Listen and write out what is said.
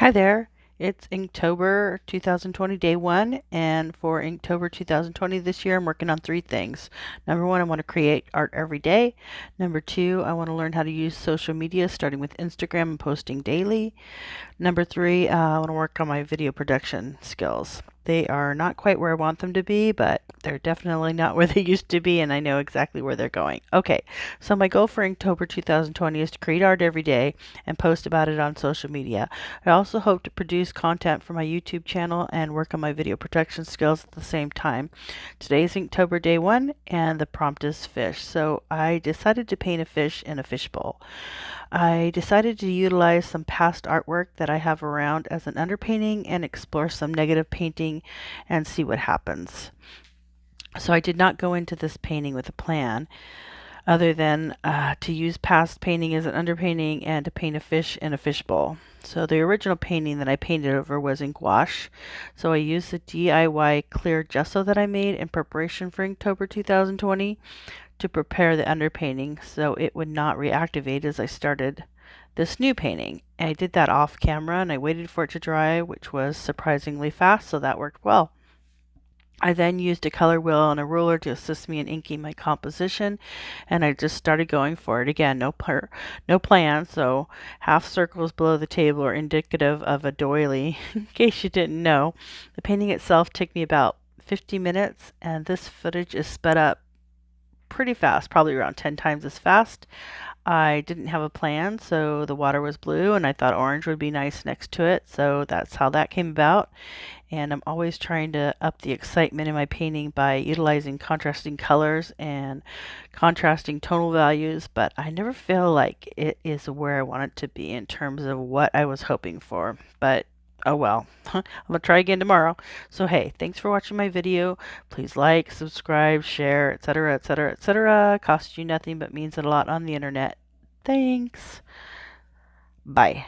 Hi there, it's Inktober 2020 day one, and for Inktober 2020 this year I'm working on three things. Number one, I want to create art every day. Number two, I want to learn how to use social media starting with Instagram and posting daily. Number three, I want to work on my video production skills. They are not quite where I want them to be, but they're definitely not where they used to be, and I know exactly where they're going. Okay, so my goal for Inktober 2020 is to create art every day and post about it on social media. I also hope to produce content for my YouTube channel and work on my video production skills at the same time. Today is Inktober day one, and the prompt is fish. So I decided to paint a fish in a fishbowl. I decided to utilize some past artwork that I have around as an underpainting and explore some negative painting and see what happens. So I did not go into this painting with a plan other than to use past painting as an underpainting and to paint a fish in a fishbowl. So the original painting that I painted over was in gouache. So I used the DIY clear gesso that I made in preparation for Inktober 2020 to prepare the underpainting so it would not reactivate as I started this new painting. And I did that off camera and I waited for it to dry, which was surprisingly fast, so that worked well. I then used a color wheel and a ruler to assist me in inking my composition, and I just started going for it. Again, no plan, so half circles below the table are indicative of a doily, in case you didn't know. The painting itself took me about 50 minutes, and this footage is sped up pretty fast, probably around 10 times as fast. I didn't have a plan, so the water was blue and I thought orange would be nice next to it, so that's how that came about. And I'm always trying to up the excitement in my painting by utilizing contrasting colors and contrasting tonal values, but I never feel like it is where I want it to be in terms of what I was hoping for. But oh well, I'm gonna try again tomorrow. So hey, thanks for watching my video. Please like, subscribe, share, etc., etc., etc. Costs you nothing but means a lot on the internet. Thanks. Bye.